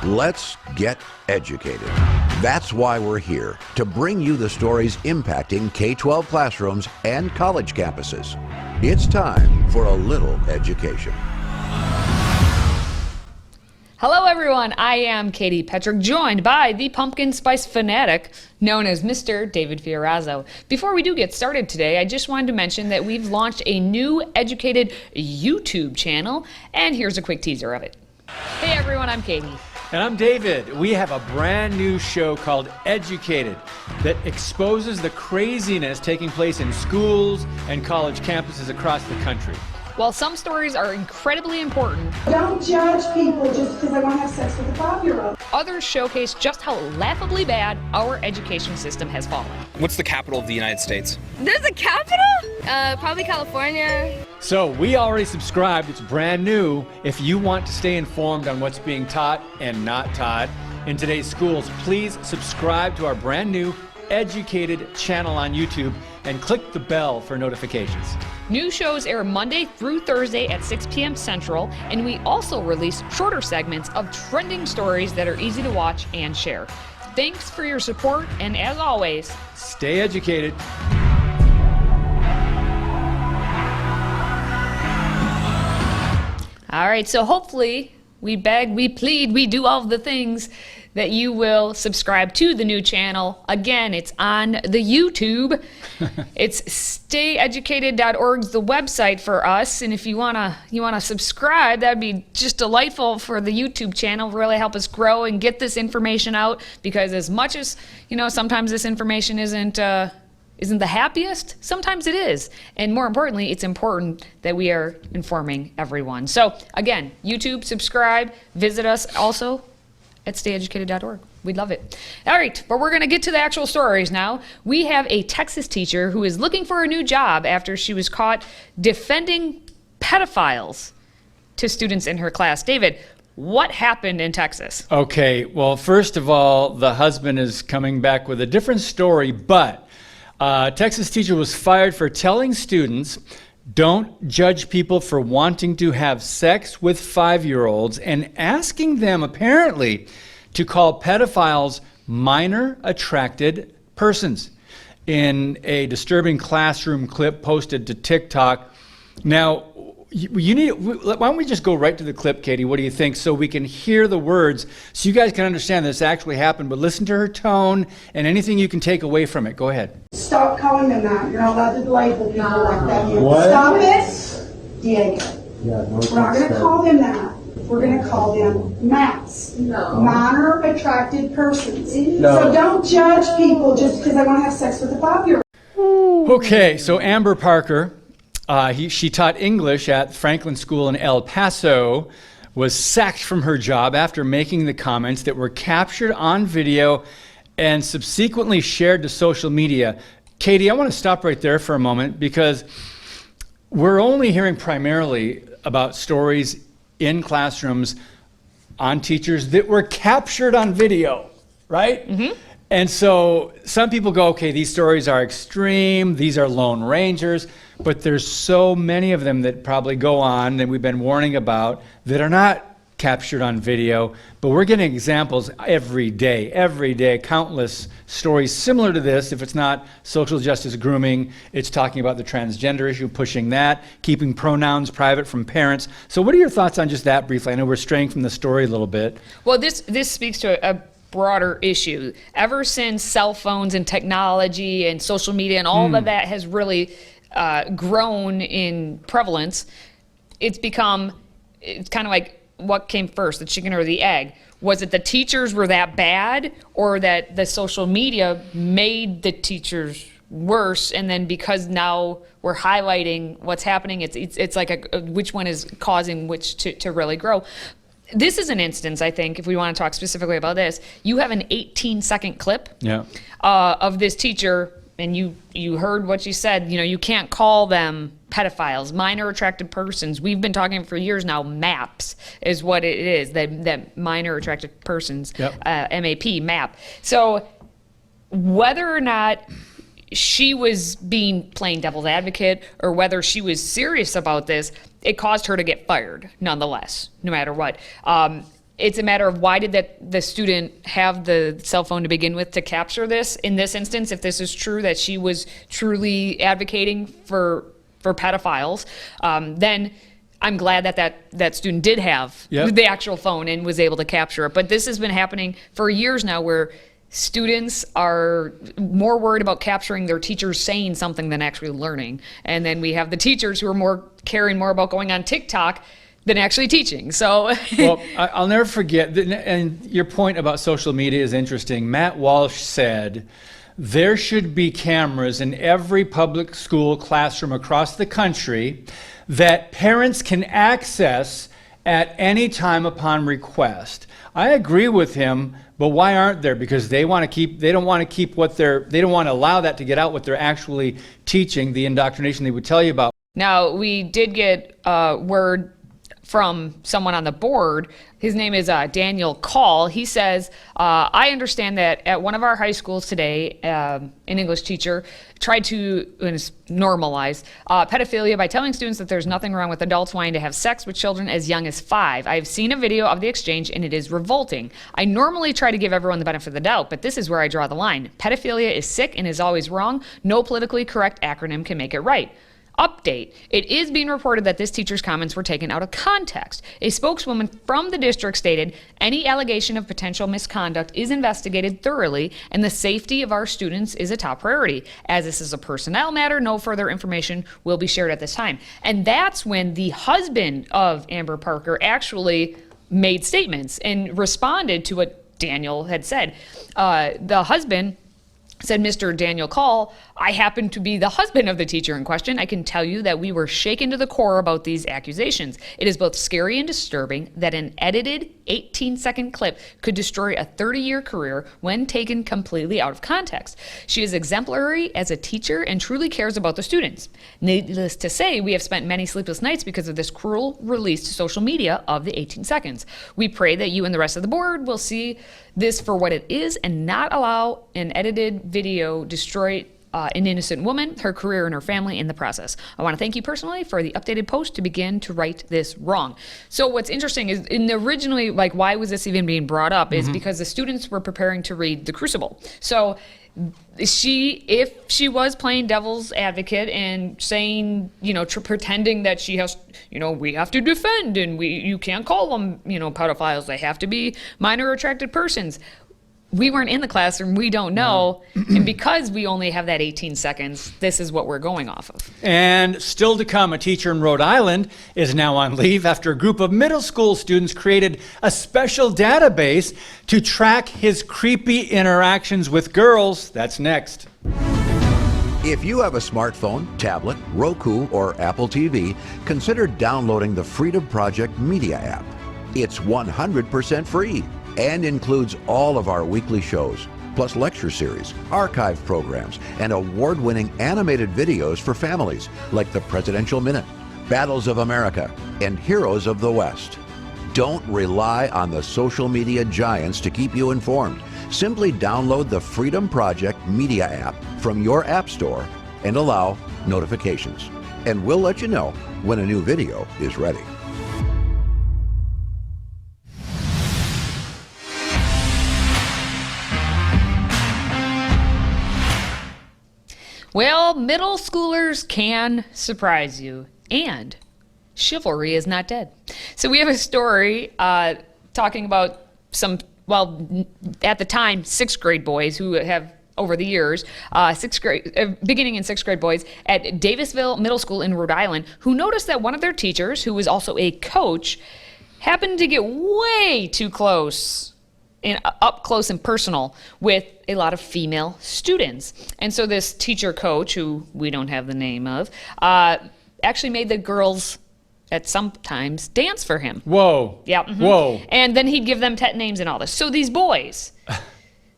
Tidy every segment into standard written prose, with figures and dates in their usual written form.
Let's get educated. That's why we're here, to bring you the stories impacting K-12 classrooms and college campuses. It's time for a little education. Hello everyone, I am Katie Petrick, joined by the pumpkin spice fanatic known as Mr. David Fiorazzo. Before we do get started today, I just wanted to mention that we've launched a new Educated YouTube channel, and here's a quick teaser of it. Hey everyone, I'm Katie. And I'm David. We have a brand new show called Educated that exposes the craziness taking place in schools and college campuses across the country. While some stories are incredibly important, don't judge people just because they want to have sex with a 5-year-old. Others showcase just how laughably bad our education system has fallen. What's the capital of the United States? There's a capital? Probably California. So we already subscribed. It's brand new. If you want to stay informed on what's being taught and not taught in today's schools, please subscribe to our brand new Educated channel on YouTube and click the bell for notifications. New shows air Monday through Thursday at 6 p.m. Central, and we also release shorter segments of trending stories that are easy to watch and share. Thanks for your support, and as always, stay educated. All right, so hopefully we beg, we plead, we do all the things that you will subscribe to the new channel. Again, it's on the YouTube. It's stayeducated.org's the website for us, and if you wanna subscribe, that'd be just delightful for the YouTube channel. Really help us grow and get this information out, because as much as sometimes this information isn't the happiest, sometimes it is. And more importantly, it's important that we are informing everyone. So again, YouTube, subscribe, visit us also at stayeducated.org. We'd love it. All right, but we're going to get to the actual stories now. We have a Texas teacher who is looking for a new job after she was caught defending pedophiles to students in her class. David, what happened in Texas? Okay, well, first of all, the husband is coming back with a different story, but a Texas teacher was fired for telling students, don't judge people for wanting to have sex with 5-year-olds, and asking them apparently to call pedophiles minor attracted persons in a disturbing classroom clip posted to TikTok. Now, why don't we just go right to the clip, Katie? What do you think? So we can hear the words, so you guys can understand this actually happened, but listen to her tone and anything you can take away from it. Go ahead. Stop calling them that. You're not allowed to label people like that. What? Stop it, Diego. Yeah, no, We're not going to call them that. We're going to call them MAPs. No. Minor attracted persons. No. So don't judge people just because they want to have sex with a 5-year-old. Okay, so Amber Parker, she taught English at Franklin School in El Paso, was sacked from her job after making the comments that were captured on video and subsequently shared to social media. Katie, I want to stop right there for a moment, because we're only hearing primarily about stories in classrooms on teachers that were captured on video, right? Mm-hmm. And so some people go, okay, these stories are extreme, these are lone rangers, but there's so many of them that probably go on that we've been warning about that are not captured on video, but we're getting examples every day, countless stories similar to this. If it's not social justice grooming, it's talking about the transgender issue, pushing that, keeping pronouns private from parents. So what are your thoughts on just that briefly? I know we're straying from the story a little bit. Well, this speaks to a broader issue. Ever since cell phones and technology and social media and all of that has really grown in prevalence, it's kind of like, what came first, the chicken or the egg? Was it the teachers were that bad, or that the social media made the teachers worse, and then because now we're highlighting what's happening, it's like which one is causing which to really grow? This is an instance, I think, if we want to talk specifically about this, you have an 18-second clip of this teacher, and you heard what she said. You can't call them pedophiles, minor attracted persons. We've been talking for years now. MAPs is what it is. That minor attracted persons, MAP. So whether or not she was being plain devil's advocate or whether she was serious about this, it caused her to get fired nonetheless, no matter what. it's a matter of why did the student have the cell phone to begin with to capture this? In this instance, if this is true that she was truly advocating for pedophiles, then I'm glad that student did have the actual phone and was able to capture it. But this has been happening for years now, where students are more worried about capturing their teachers saying something than actually learning. And then we have the teachers who are caring more about going on TikTok than actually teaching. So well, I'll never forget, and your point about social media is interesting. Matt Walsh said there should be cameras in every public school classroom across the country that parents can access at any time upon request. I agree with him, but why aren't there? Because they don't want to allow that to get out what they're actually teaching, the indoctrination they would tell you about. now we did get word from someone on the board. His name is Daniel Call. He says, I understand that at one of our high schools today, an English teacher tried to normalize pedophilia by telling students that there's nothing wrong with adults wanting to have sex with children as young as 5. I've seen a video of the exchange and it is revolting. I normally try to give everyone the benefit of the doubt, but this is where I draw the line. Pedophilia is sick and is always wrong. No politically correct acronym can make it right. Update. It is being reported that this teacher's comments were taken out of context. A spokeswoman from the district stated, any allegation of potential misconduct is investigated thoroughly and the safety of our students is a top priority. As this is a personnel matter, no further information will be shared at this time. And that's when the husband of Amber Parker actually made statements and responded to what Daniel had said. The husband said, Mr. Daniel Call, I happen to be the husband of the teacher in question. I can tell you that we were shaken to the core about these accusations. It is both scary and disturbing that an edited 18-second clip could destroy a 30-year career when taken completely out of context. She is exemplary as a teacher and truly cares about the students. Needless to say, we have spent many sleepless nights because of this cruel release to social media of the 18 seconds. We pray that you and the rest of the board will see this for what it is and not allow an edited video destroy an innocent woman, her career, and her family in the process. I want to thank you personally for the updated post to begin to right this wrong. So what's interesting is, originally, like, why was this even being brought up is because the students were preparing to read The Crucible. So if she was playing devil's advocate and saying, pretending that she has, we have to defend and you can't call them, pedophiles, they have to be minor attracted persons. We weren't in the classroom, we don't know, and because we only have that 18 seconds, this is what we're going off of. And still to come, a teacher in Rhode Island is now on leave after a group of middle school students created a special database to track his creepy interactions with girls. That's next. If you have a smartphone, tablet, Roku, or Apple TV, consider downloading the Freedom Project Media app. It's 100% free and includes all of our weekly shows, plus lecture series, archive programs, and award-winning animated videos for families like the Presidential Minute, Battles of America, and Heroes of the West. Don't rely on the social media giants to keep you informed. Simply download the Freedom Project Media app from your app store and allow notifications. And we'll let you know when a new video is ready. Well, middle schoolers can surprise you, and chivalry is not dead. So we have a story talking about some, at the time, 6th grade boys who have, over the years, beginning in 6th grade boys at Davisville Middle School in Rhode Island, who noticed that one of their teachers, who was also a coach, happened to get way too close, up close and personal with a lot of female students. And so this teacher coach, who we don't have the name of, actually made the girls at sometimes dance for him. Whoa. Yeah. Whoa. And then he'd give them pet names and all this. So these boys,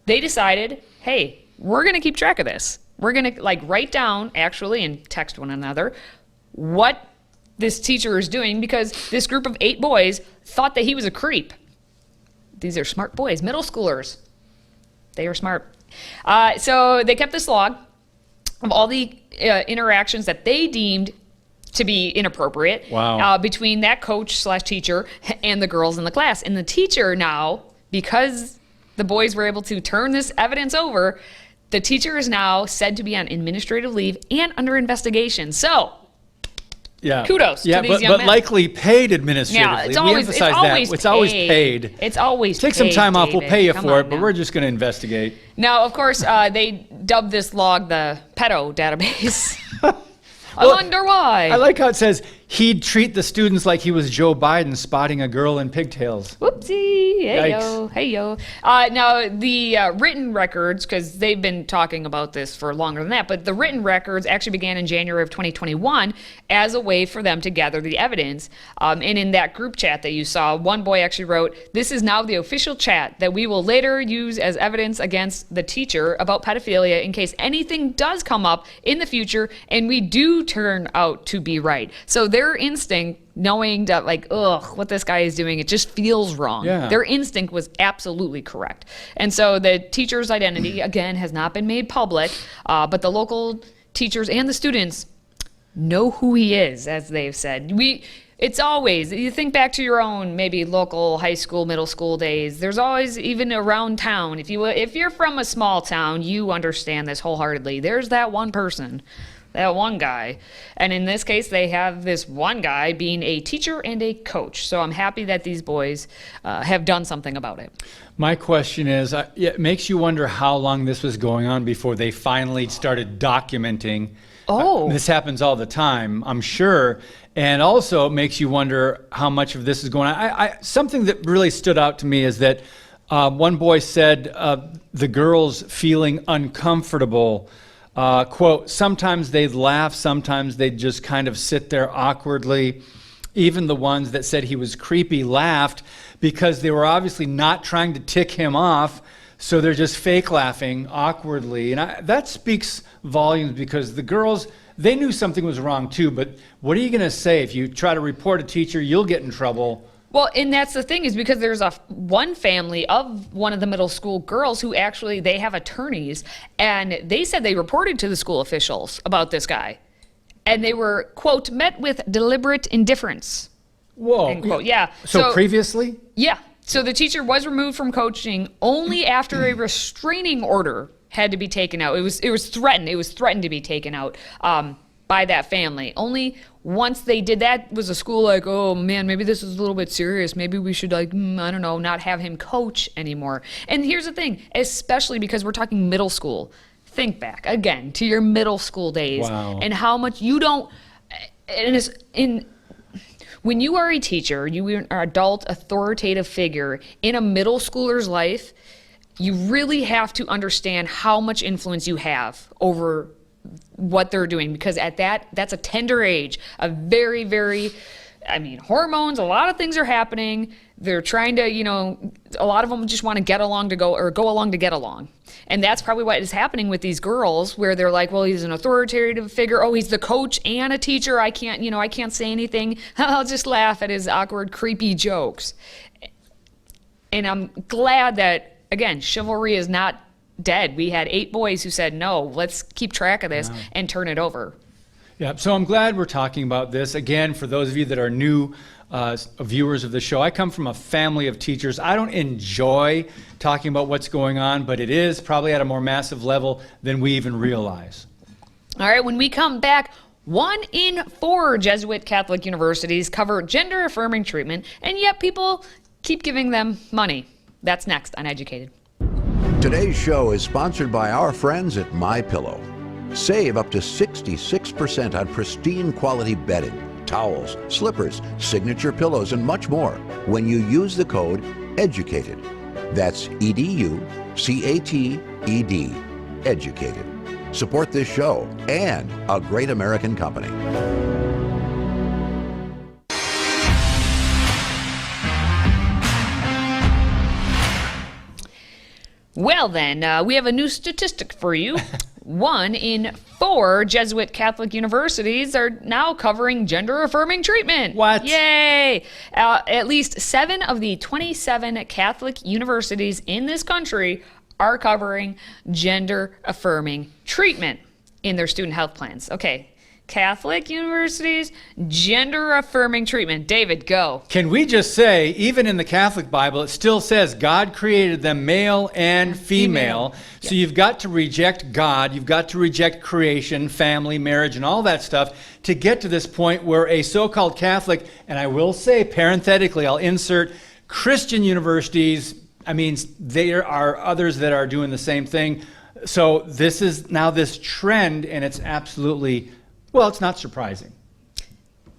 they decided, hey, we're going to keep track of this. We're going to write down actually and text one another what this teacher is doing, because this group of 8 boys thought that he was a creep. These are smart boys, middle schoolers. They are smart. So they kept this log of all the interactions that they deemed to be inappropriate. Wow. Between that coach/teacher and the girls in the class. And the teacher now, because the boys were able to turn this evidence over, the teacher is now said to be on administrative leave and under investigation. So, Yeah. kudos to these young but men. likely paid administratively. Yeah, it's We always emphasize that. It's always paid. It's always Take paid, some time off. We'll David. pay you Come for on it, but now. we're just going to investigate. Now, of course, they dubbed this log the pedo database. I wonder why. I like how it says he'd treat the students like he was Joe Biden spotting a girl in pigtails. Whoopsie. Hey Yikes. yo. Hey yo. Now, the written records, because they've been talking about this for longer than that, but the written records actually began in January of 2021 as a way for them to gather the evidence. And in that group chat that you saw, one boy actually wrote, "This is now the official chat that we will later use as evidence against the teacher about pedophilia in case anything does come up in the future and we do turn out to be right." So their instinct, knowing that, like, ugh, what this guy is doing, it just feels wrong. Yeah. Their instinct was absolutely correct. And so the teacher's identity, again, has not been made public, but the local teachers and the students know who he is, as they've said. It's always, you think back to your own maybe local high school, middle school days, there's always, even around town, if you're from a small town, you understand this wholeheartedly. There's that one person, that one guy. And in this case, they have this one guy being a teacher and a coach. So I'm happy that these boys have done something about it. My question is, it makes you wonder how long this was going on before they finally started documenting. This happens all the time, I'm sure. And also it makes you wonder how much of this is going on. Something that really stood out to me is that one boy said the girls feeling uncomfortable. Quote, sometimes they'd laugh, sometimes they'd just kind of sit there awkwardly. Even the ones that said he was creepy laughed because they were obviously not trying to tick him off, so they're just fake laughing awkwardly. And that speaks volumes, because the girls, they knew something was wrong too, but what are you going to say? If you try to report a teacher, you'll get in trouble. Well, and that's the thing, is because there's one family of one of the middle school girls who actually, they have attorneys, and they said they reported to the school officials about this guy. And they were, quote, met with deliberate indifference. Whoa. End quote. Yeah. So previously? Yeah. So the teacher was removed from coaching only after a restraining order had to be taken out. It was threatened. It was threatened to be taken out by that family. Only once they did that was the school like, oh man, maybe this is a little bit serious. Maybe we should, like, I don't know, not have him coach anymore. And here's the thing, especially because we're talking middle school. Think back again to your middle school days. Wow. And how much you don't, and it's when you are a teacher, you are an adult authoritative figure in a middle schooler's life, you really have to understand how much influence you have over what they're doing, because at that's a tender age, a very, very, hormones, a lot of things are happening. They're trying to, a lot of them just want to go along to get along. And that's probably what is happening with these girls, where they're like, well, he's an authoritative figure. Oh, he's the coach and a teacher. I can't say anything. I'll just laugh at his awkward, creepy jokes. And I'm glad that, again, chivalry is not dead. We had 8 boys who said, no, let's keep track of this and turn it over. Yeah, so I'm glad we're talking about this. Again, for those of you that are new viewers of the show, I come from a family of teachers. I don't enjoy talking about what's going on, but it is probably at a more massive level than we even realize. All right, when we come back, 1 in 4 Jesuit Catholic universities cover gender-affirming treatment, and yet people keep giving them money. That's next on Educated. Today's show is sponsored by our friends at MyPillow. Save up to 66% on pristine quality bedding, towels, slippers, signature pillows, and much more when you use the code EDUCATED. That's EDUCATED. Educated. Support this show and a great American company. Well then, we have a new statistic for you. 1 in 4 Jesuit Catholic universities are now covering gender-affirming treatment. What? Yay! At least 7 of the 27 Catholic universities in this country are covering gender-affirming treatment in their student health plans. Okay, Catholic universities, gender-affirming treatment. David, go. Can we just say, even in the Catholic Bible, it still says God created them male and female. So you've got to reject God, you've got to reject creation, family, marriage, and all that stuff to get to this point where a so-called Catholic, and I will say parenthetically, I'll insert Christian universities, I mean, there are others that are doing the same thing. So this is now this trend, and it's absolutely, well, it's not surprising.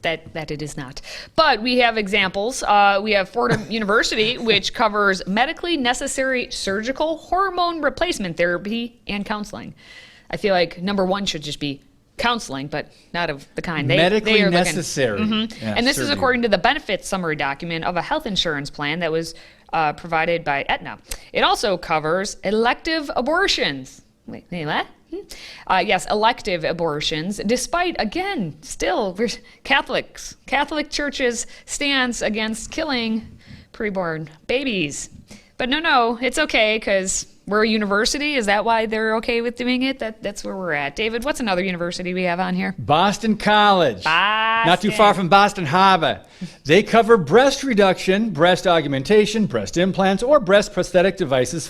That it is not. But we have examples. We have Fordham University, which covers medically necessary surgical hormone replacement therapy and counseling. I feel like number one should just be counseling, but not of the kind. Medically necessary. Yeah, and this is surgery. according to the benefits summary document of a health insurance plan that was provided by Aetna. It also covers elective abortions. Wait, what? Yes, elective abortions, despite, again, still, Catholic Church's stance against killing preborn babies. But no, it's okay, because we're a university. Is that why they're okay with doing it? That's where we're at. David, what's another university we have on here? Boston College. Not too far from Boston Harbor. They cover breast reduction, breast augmentation, breast implants, or breast prosthetic devices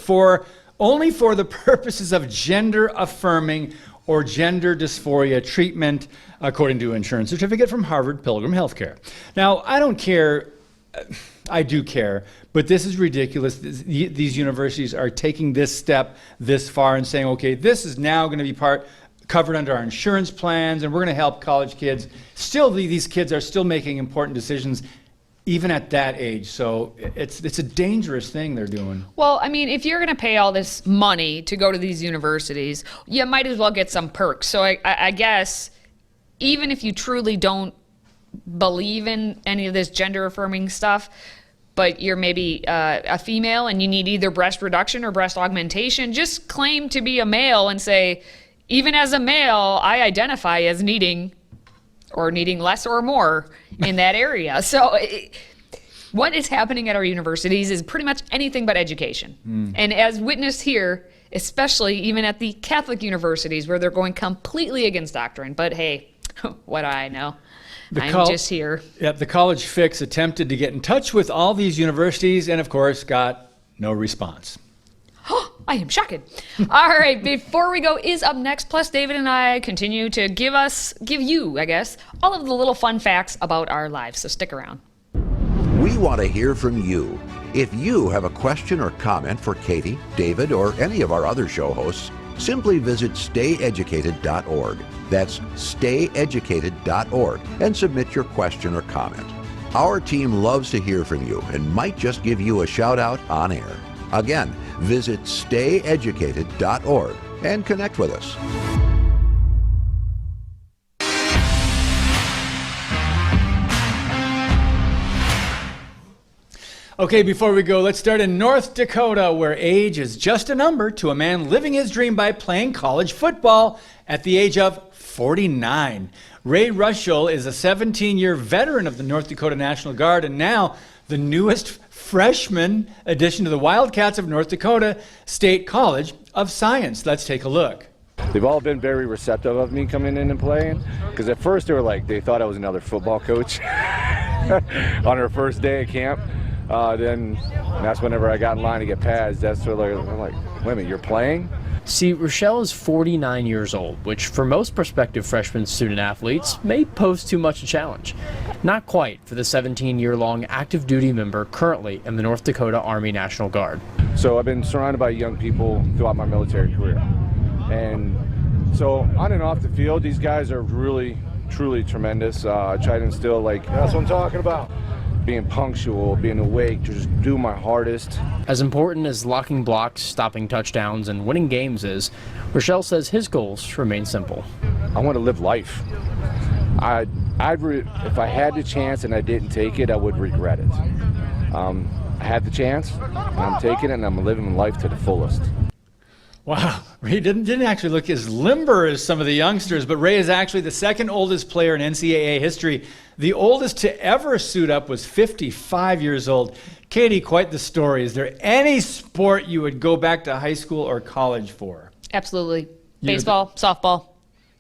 only for the purposes of gender-affirming or gender dysphoria treatment, according to an insurance certificate from Harvard Pilgrim Healthcare. Now, I don't care. I do care, but this is ridiculous. These universities are taking this step this far and saying, okay, this is now going to be covered under our insurance plans, and we're going to help college kids. Still, these kids are still making important decisions even at that age. So it's a dangerous thing they're doing. Well, I mean, if you're going to pay all this money to go to these universities, you might as well get some perks. So I guess even if you truly don't believe in any of this gender-affirming stuff, but you're maybe a female and you need either breast reduction or breast augmentation, just claim to be a male and say, even as a male, I identify as needing less or more in that area. So what is happening at our universities is pretty much anything but education. And as witnessed here, especially even at the Catholic universities where they're going completely against doctrine. But hey, what do I know? I'm just here. Yep, the College Fix attempted to get in touch with all these universities and, of course, got no response. I am shocked. All right, before we go, Is Up Next. Plus, David and I continue to give you, I guess, all of the little fun facts about our lives. So stick around. We want to hear from you. If you have a question or comment for Katie, David, or any of our other show hosts, simply visit stayeducated.org. That's stayeducated.org and submit your question or comment. Our team loves to hear from you and might just give you a shout out on air. Again, visit stayeducated.org and connect with us. Okay, before we go, let's start in North Dakota, where age is just a number to a man living his dream by playing college football at the age of 49. Ray Rushel is a 17-year veteran of the North Dakota National Guard and now the newest freshman addition to the Wildcats of North Dakota State College of Science. Let's take a look. They've all been very receptive of me coming in and playing, because at first they thought I was another football coach on our first day of camp. Then that's whenever I got in line to get pads, that's where they're like, wait a minute, you're playing? See, Rochelle is 49 years old, which for most prospective freshman student athletes may pose too much a challenge. Not quite for the 17-year-long active duty member currently in the North Dakota Army National Guard. So I've been surrounded by young people throughout my military career. And so on and off the field, these guys are really, truly tremendous. I try to instill, that's what I'm talking about. Being punctual, being awake, to just do my hardest. As important as locking blocks, stopping touchdowns, and winning games is, Rochelle says his goals remain simple. I want to live life. If I had the chance and I didn't take it, I would regret it. I had the chance, and I'm taking it, and I'm living life to the fullest. Wow, Ray didn't actually look as limber as some of the youngsters, but Ray is actually the second oldest player in NCAA history. The oldest to ever suit up was 55 years old. Katie, quite the story. Is there any sport you would go back to high school or college for? Absolutely. Baseball, softball.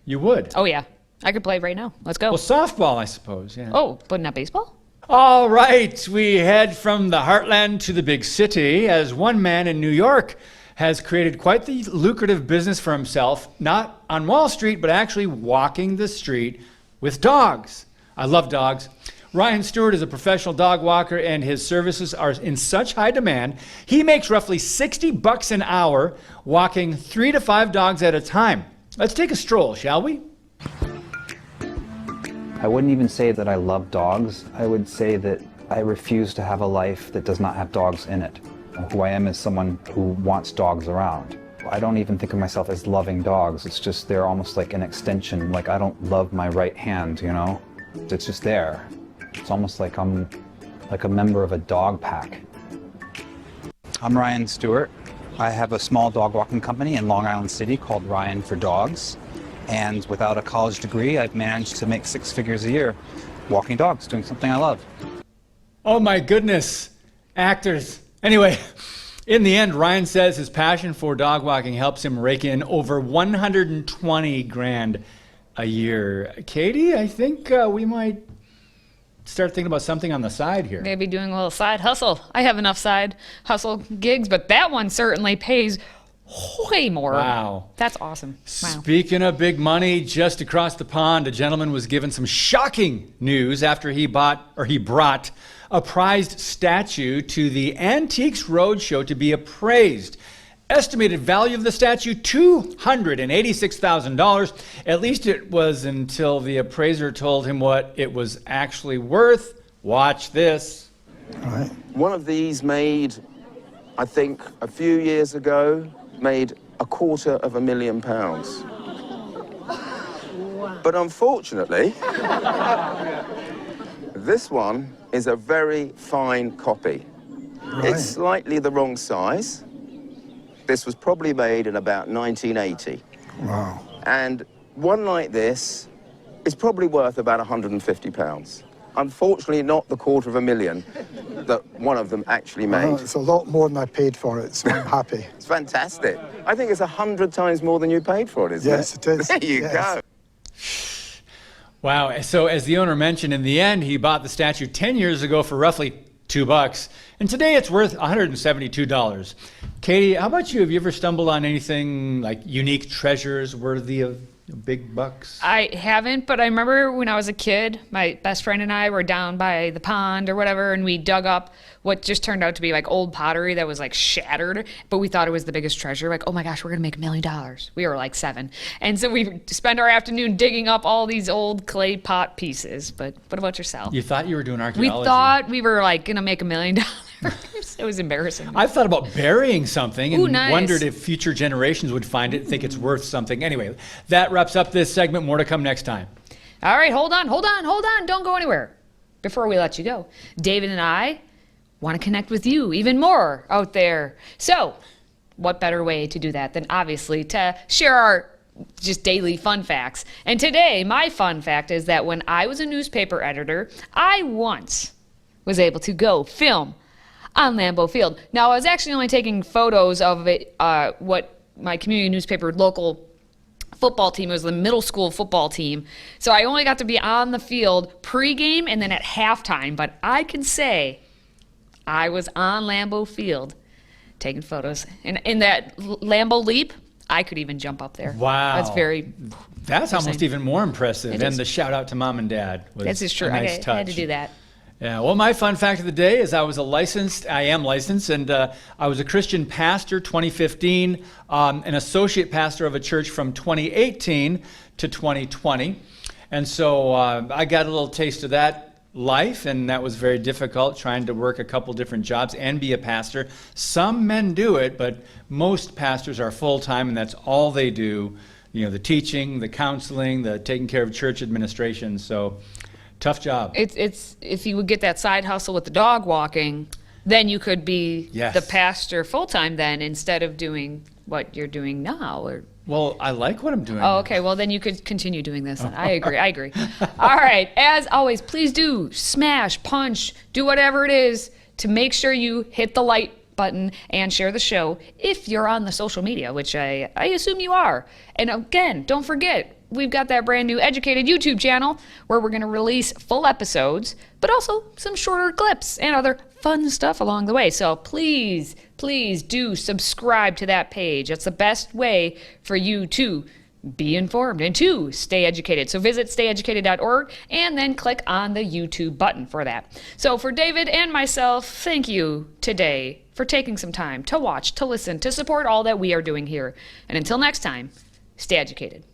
You would? Oh, yeah. I could play right now. Let's go. Well, softball, I suppose, yeah. Oh, but not baseball? All right, we head from the heartland to the big city as one man in New York has created quite the lucrative business for himself, not on Wall Street, but actually walking the street with dogs. I love dogs. Ryan Stewart is a professional dog walker, and his services are in such high demand, he makes roughly $60 an hour walking 3 to 5 dogs at a time. Let's take a stroll, shall we? I wouldn't even say that I love dogs. I would say that I refuse to have a life that does not have dogs in it. Who I am is someone who wants dogs around. I don't even think of myself as loving dogs. It's just they're almost like an extension. Like I don't love my right hand, you know? It's just there. It's almost like I'm like a member of a dog pack. I'm Ryan Stewart. I have a small dog walking company in Long Island City called Ryan for Dogs. And without a college degree, I've managed to make 6 figures a year walking dogs, doing something I love. Oh my goodness, actors. Anyway, in the end, Ryan says his passion for dog walking helps him rake in over 120 grand a year. Katie, I think we might start thinking about something on the side here. Maybe doing a little side hustle. I have enough side hustle gigs, but that one certainly pays way more. Wow. That's awesome. Wow. Speaking of big money, just across the pond, a gentleman was given some shocking news after he brought a prized statue to the Antiques Roadshow to be appraised. Estimated value of the statue, $286,000. At least it was until the appraiser told him what it was actually worth. Watch this. All right. One of these made, I think, a few years ago, made £250,000. But unfortunately, this one is a very fine copy. Right. It's slightly the wrong size. This was probably made in about 1980. Wow. And one like this is probably worth about £150. Unfortunately, not the $250,000 that one of them actually made. Well, it's a lot more than I paid for it, so I'm happy. It's fantastic. I think it's 100 times more than you paid for it, isn't it? Yes, it is. There you go. Wow. So as the owner mentioned, in the end, he bought the statue 10 years ago for roughly $2, and today it's worth $172. Katie, how about you? Have you ever stumbled on anything like unique treasures worthy of big bucks? I haven't, but I remember when I was a kid, my best friend and I were down by the pond or whatever, and we dug up what just turned out to be like old pottery that was like shattered, but we thought it was the biggest treasure. Like, oh my gosh, we're gonna make $1 million. We were like 7. And so we spent our afternoon digging up all these old clay pot pieces. But what about yourself? You thought you were doing archaeology. We thought we were like gonna make $1 million. It was embarrassing. I've thought about burying something and nice. wondered if future generations would find it and think it's worth something. Anyway, that wraps up this segment. More to come next time. All right, hold on. Don't go anywhere. Before we let you go, David and I want to connect with you even more out there. So, what better way to do that than obviously to share our just daily fun facts. And today, my fun fact is that when I was a newspaper editor, I once was able to go film on Lambeau Field. Now, I was actually only taking photos of it, what my community newspaper local football team, it was the middle school football team. So I only got to be on the field pregame and then at halftime, but I can say I was on Lambeau Field taking photos. And in that Lambeau leap, I could even jump up there. Wow. That's almost even more impressive. And the shout out to mom and dad was This is true. a nice touch. I had to do that. Yeah, well, my fun fact of the day is I am licensed, and I was a Christian pastor 2015, an associate pastor of a church from 2018 to 2020. And so I got a little taste of that life, and that was very difficult, trying to work a couple different jobs and be a pastor. Some men do it, but most pastors are full-time, and that's all they do. You know, the teaching, the counseling, the taking care of church administration. So tough job. It's if you would get that side hustle with the dog walking, then you could be the pastor full-time then instead of doing what you're doing now. Well, I like what I'm doing. Oh, okay. Well, then you could continue doing this. I agree. All right. As always, please do smash, punch, do whatever it is to make sure you hit the like button and share the show if you're on the social media, which I assume you are. And again, don't forget, we've got that brand new Educated YouTube channel where we're going to release full episodes, but also some shorter clips and other fun stuff along the way. So please do subscribe to that page. That's the best way for you to be informed and to stay educated. So visit stayeducated.org and then click on the YouTube button for that. So for David and myself, thank you today for taking some time to watch, to listen, to support all that we are doing here. And until next time, stay educated.